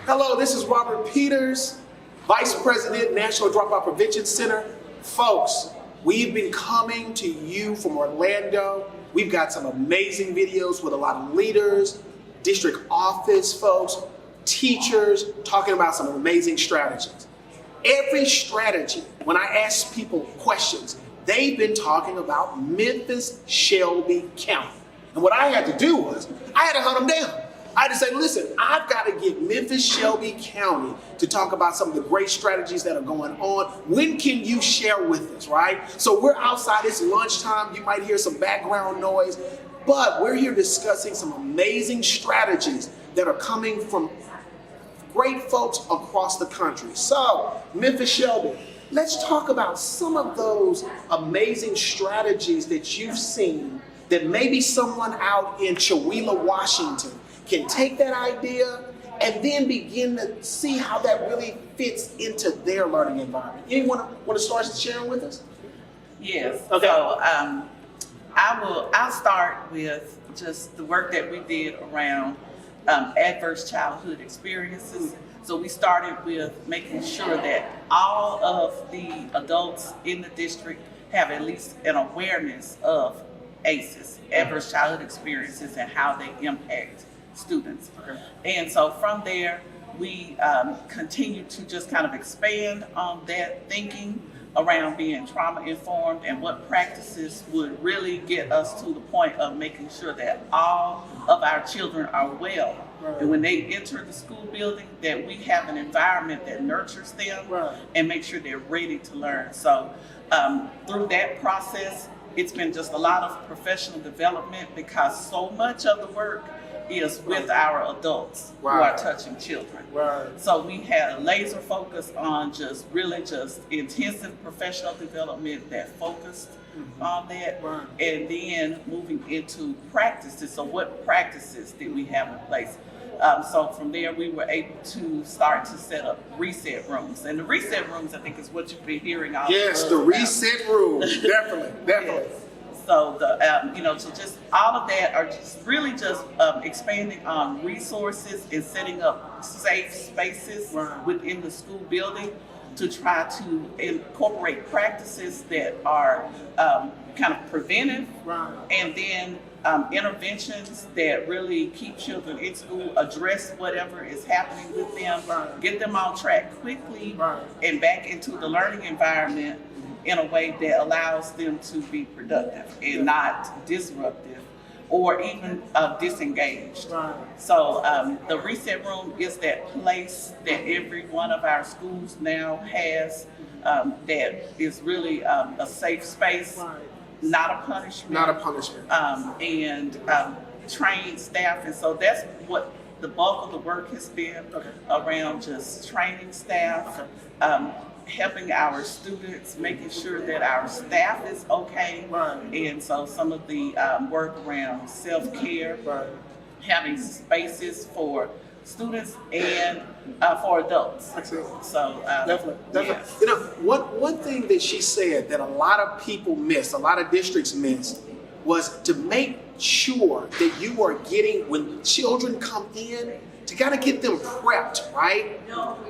Hello, this is Robert Peters, Vice President, National Dropout Prevention Center. Folks, we've been coming to you from Orlando. We've got some amazing videos with a lot of leaders, district office folks, teachers, talking about some amazing strategies. Every strategy, when I ask people questions, they've been talking about Memphis Shelby County. And what I had to do was, I had to hunt them down. I had to say, listen, I've got to get Memphis Shelby County to talk about some of the great strategies that are going on. When can you share with us, right? So we're outside, it's lunchtime, you might hear some background noise, but we're here discussing some amazing strategies that are coming from great folks across the country. So, Memphis Shelby, let's talk about some of those amazing strategies that you've seen that maybe someone out in Chewelah, Washington can take that idea and then begin to see how that really fits into their learning environment. Anyone want to start sharing with us? Yes. Okay. So I'll start with just the work that we did around adverse childhood experiences. So we started with making sure that all of the adults in the district have at least an awareness of ACEs, adverse childhood experiences, and how they impact students. Okay. And so from there, we continue to just kind of expand on that thinking around being trauma informed and what practices would really get us to the point of making sure that all of our children are well. Right. And when they enter the school building, that we have an environment that nurtures them, Right. and make sure they're ready to learn. So through that process, it's been just a lot of professional development, because so much of the work is with our adults who Right. are touching children. Right. So we had a laser focus on just intensive professional development that focused on that, Right. and then moving into practices. So what practices did we have in place? So from there, we were able to start to set up reset rooms. And the reset rooms, I think, is what you've been hearing all Yes, the reset room. Definitely. Yes. So so just all of that are just really just expanding on resources and setting up safe spaces Right. within the school building to try to incorporate practices that are kind of preventive, Right. and then interventions that really keep children in school, address whatever is happening with them, Right. get them on track quickly, Right. and back into the learning environment in a way that allows them to be productive and not disruptive or even disengaged. Right. So the reset room is that place that every one of our schools now has that is really a safe space, Right. not a punishment. Not a punishment. And trained staff. And so that's what the bulk of the work has been, Okay. around just training staff, helping our students, making sure that our staff is okay. Right. And so some of the work around self-care, Right. having spaces for students and for adults. Excellent. So Definitely. yes. You know, one thing that she said that a lot of people miss, a lot of districts miss, was to make sure that you are getting, when children come in, to kind of get them prepped, right?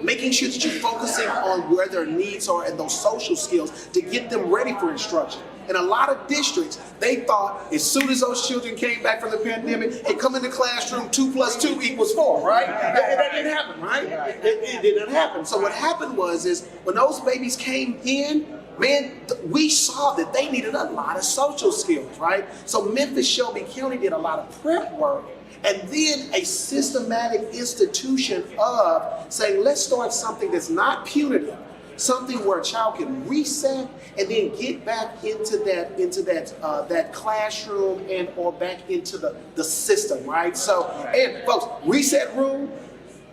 Making sure that you're focusing on where their needs are and those social skills to get them ready for instruction. In a lot of districts, they thought as soon as those children came back from the pandemic, hey, come in the classroom, 2 + 2 = 4, right? That didn't happen, right? It didn't happen. So what happened was when those babies came in, man, we saw that they needed a lot of social skills, right? So Memphis Shelby County did a lot of prep work, and then a systematic institution of saying, let's start something that's not punitive, something where a child can reset and then get back into that classroom and or back into the system, right? So, and folks, reset room,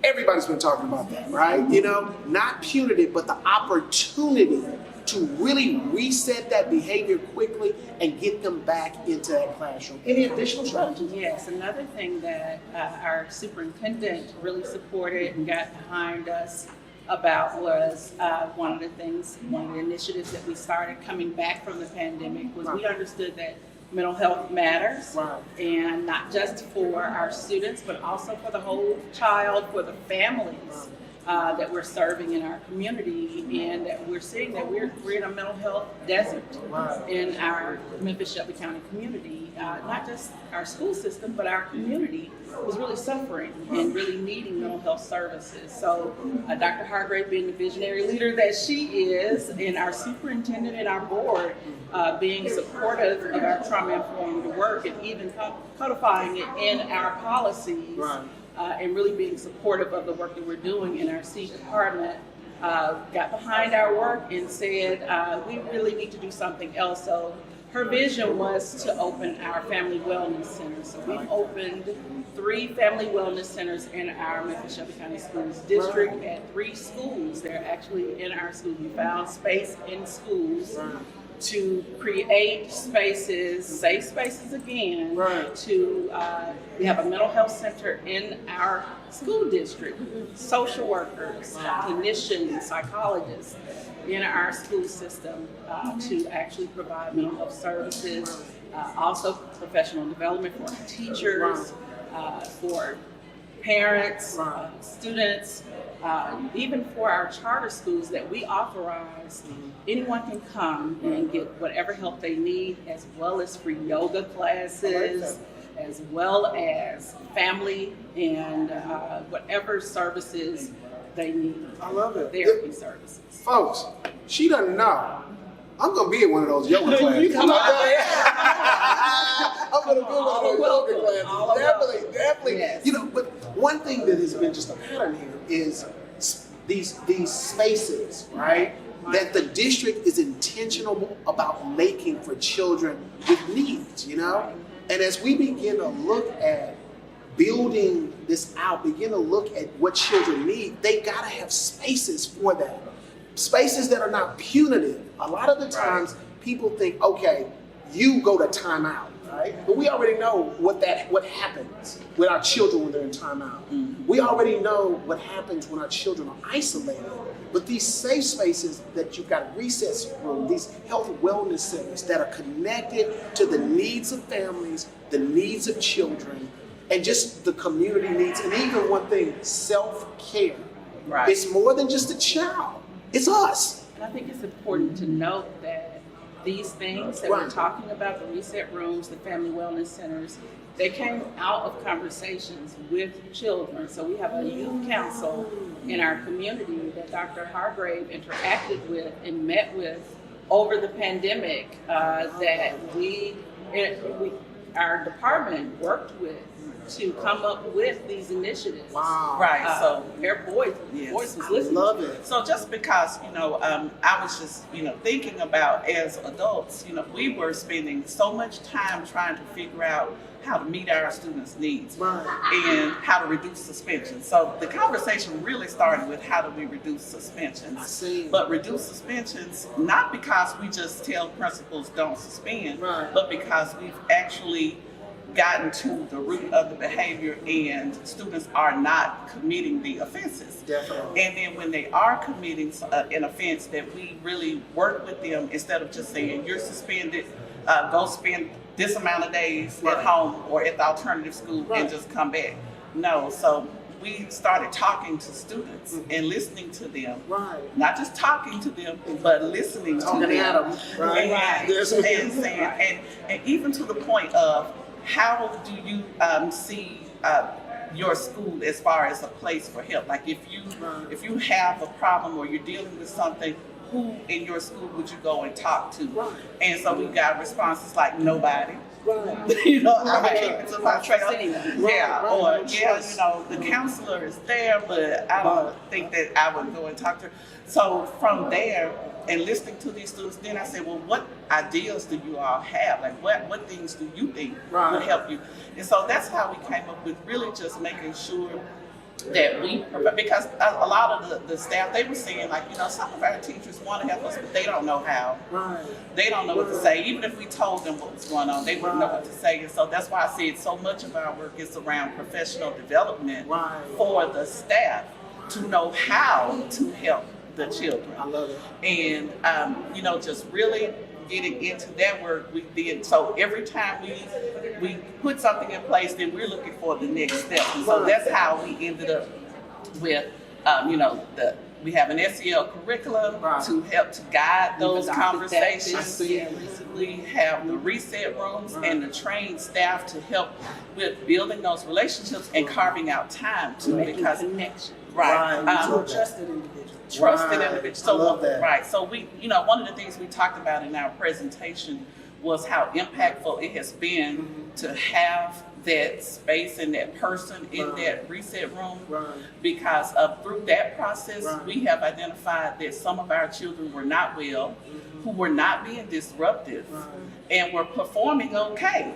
everybody's been talking about that, right? You know, not punitive, but the opportunity to really reset that behavior quickly and get them back into that classroom. Any additional strategies? Yes, another thing that our superintendent really supported and got behind us about was one of the initiatives that we started coming back from the pandemic was we understood that mental health matters, Right. and not just for our students, but also for the whole child, for the families that we're serving in our community, and that we're seeing that we're in a mental health desert Right. in our Memphis Shelby County community. Not just our school system, but our community was really suffering and really needing mental health services. So Dr. Hargrave, being the visionary leader that she is, and our superintendent and our board being supportive of our trauma-informed work, and even codifying it in our policies. Right. And really being supportive of the work that we're doing in our C department, got behind our work and said, we really need to do something else. So her vision was to open our family wellness centers. So we've opened 3 family wellness centers in our Memphis Shelby County Schools district at 3 schools. They're actually in our schools. We found space in schools to create spaces, safe spaces again, Right. to, we have a mental health center in our school district, social workers, clinicians, psychologists in our school system to actually provide mental health services, also professional development for our teachers, for parents, students, even for our charter schools that we authorize. Anyone can come and get whatever help they need, as well as free yoga classes, as well as family and whatever services they need. I love it. Therapy services. Folks, she doesn't know. I'm gonna be at one of those yoga classes. You come on. I'm gonna be at one of those yoga classes. Definitely. Yes. You know, but one thing that has been just a pattern here is these spaces, right? That the district is intentional about making for children with needs, you know? And as we begin to look at building this out, begin to look at what children need, they gotta have spaces for that. Spaces that are not punitive. A lot of the times people think, okay, you go to timeout, right? But we already know what happens with our children when they're in timeout. We already know what happens when our children are isolated. But these safe spaces that you've got, recess room, these health wellness centers that are connected to the needs of families, the needs of children, and just the community needs, and even one thing, self-care. Right. It's more than just a child. It's us. And I think it's important to note that these things that we're talking about, the reset rooms, the family wellness centers, they came out of conversations with children. So we have a youth council in our community that Dr. Hargrave interacted with and met with over the pandemic that our department worked with to come up with these initiatives. Wow. Right. So their voice was listening. I love it. So just because, I was just, thinking about as adults, we were spending so much time trying to figure out how to meet our students' needs and how to reduce suspension. So the conversation really started with how do we reduce suspensions. I see. But reduce suspensions, not because we just tell principals don't suspend, but because we've actually gotten to the root of the behavior and students are not committing the offenses. Definitely. And then when they are committing an offense, that we really work with them instead of just saying, you're suspended, go spend this amount of days at home or at the alternative school and just come back. No, so we started talking to students and listening to them. Right. Not just talking to them, but listening to them. At them. And saying, and even to the point of, how do you see your school as far as a place for help? Like if you have a problem or you're dealing with something, who in your school would you go and talk to? And so we got responses like nobody. I'm gonna keep it to myself. The counselor is there, but I don't think that I would go and talk to her. So from there, and listening to these students, then I said, well, what ideas do you all have? Like, what things do you think would help you? And so that's how we came up with really just making sure that because a lot of the staff, they were saying, like, some of our teachers want to help us, but they don't know how. They don't know what to say. Even if we told them what was going on, they wouldn't know what to say. And so that's why I said so much of our work is around professional development for the staff to know how to help the children. I love it. And, just really getting into that work, we did. So every time we put something in place, then we're looking for the next step. And so that's how we ended up with, we have an SEL curriculum to help to guide those conversations. We have the reset rooms and the trained staff to help with building those relationships and carving out time too, because connection. Trusted individuals. Trusted individuals. So, I love that. Right. So we, one of the things we talked about in our presentation was how impactful it has been to have that space and that person in that reset room, because through that process, we have identified that some of our children were not well, who were not being disruptive, and were performing okay.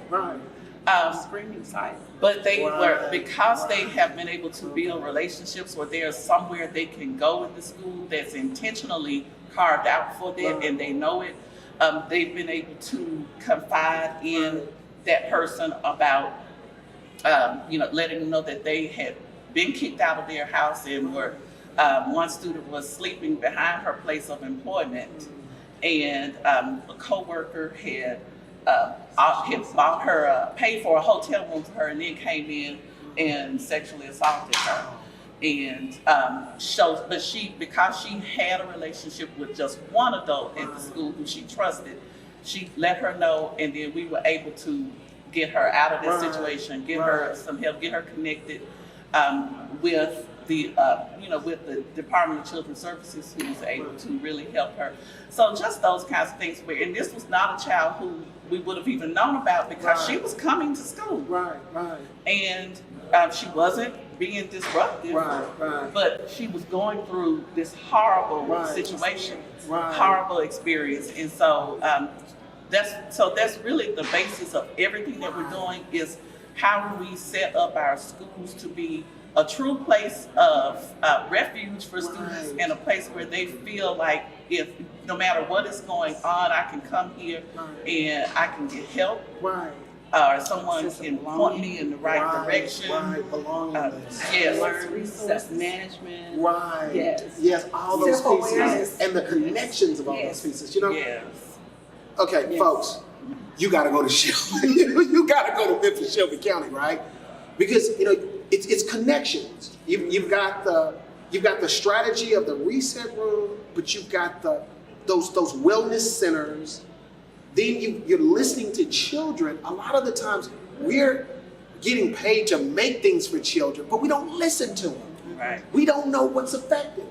Screaming silent. But they were, because they have been able to build relationships where there's somewhere they can go in the school that's intentionally carved out for them, and they know it, they've been able to confide in that person about, letting them know that they had been kicked out of their house and were, one student was sleeping behind her place of employment, and a coworker had bought her, paid for a hotel room for her, and then came in and sexually assaulted her. And because she had a relationship with just one adult at the school who she trusted, she let her know, and then we were able to get her out of that situation, get her some help, get her connected with the with the Department of Children's Services, who was able to really help her. So just those kinds of things. And this was not a child who we would have even known about, because she was coming to school. And she wasn't being disruptive, but she was going through this horrible situation, horrible experience. And so that's really the basis of everything that we're doing, is how do we set up our schools to be a true place of refuge for students, and a place where they feel like, if no matter what is going on, I can come here and I can get help. Or someone can point me in the right direction. Yes. Learn resource management. Yes, all those pieces. And the connections of all those pieces, Okay, folks, you gotta go to Shelby. You gotta go to Memphis Shelby County, right? Because it's connections. You've got the strategy of the reset room, but you've got those wellness centers. Then you're listening to children. A lot of the times we're getting paid to make things for children, but we don't listen to them. We don't know what's effective.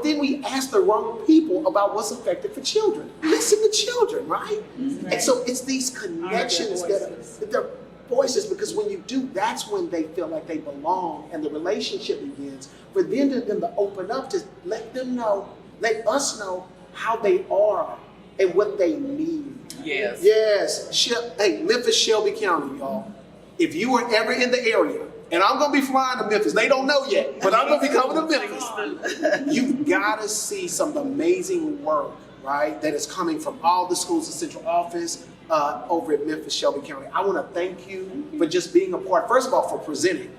Then we ask the wrong people about what's effective for children. Listen to children, right? And so it's these connections that they're voices, because when you do, that's when they feel like they belong, and the relationship begins for them to open up, to let us know how they are and what they need. Hey, Memphis Shelby County, y'all. If you were ever in the area, and I'm going to be flying to Memphis. They don't know yet, but I'm going to be coming to Memphis. You've got to see some of the amazing work, right, that is coming from all the schools of central office over at Memphis Shelby County. I want to thank you for just being a part, first of all, for presenting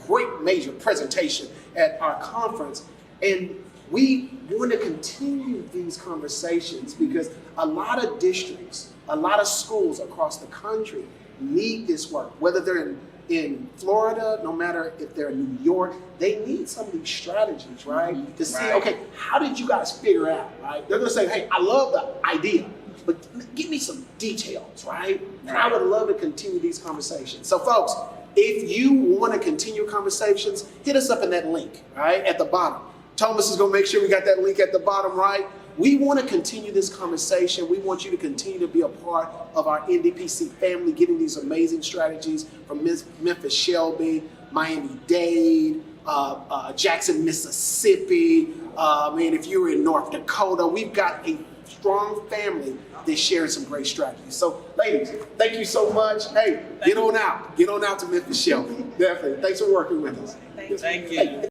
great major presentation at our conference. And we want to continue these conversations, because a lot of districts, a lot of schools across the country need this work, whether they're in Florida, no matter if they're in New York, they need some of these strategies, right? To see, okay, how did you guys figure out, right? They're gonna say, hey, I love the idea, but give me some details, right? And I would love to continue these conversations. So folks, if you wanna continue conversations, hit us up in that link, right, at the bottom. Thomas is gonna make sure we got that link at the bottom, right? We want to continue this conversation. We want you to continue to be a part of our NDPC family, getting these amazing strategies from Memphis Shelby, Miami-Dade, Jackson, Mississippi. If you're in North Dakota, we've got a strong family that's sharing some great strategies. So, ladies, thank you so much. Hey, get on out. Get on out to Memphis Shelby. Definitely. Thanks for working with us. Thank you.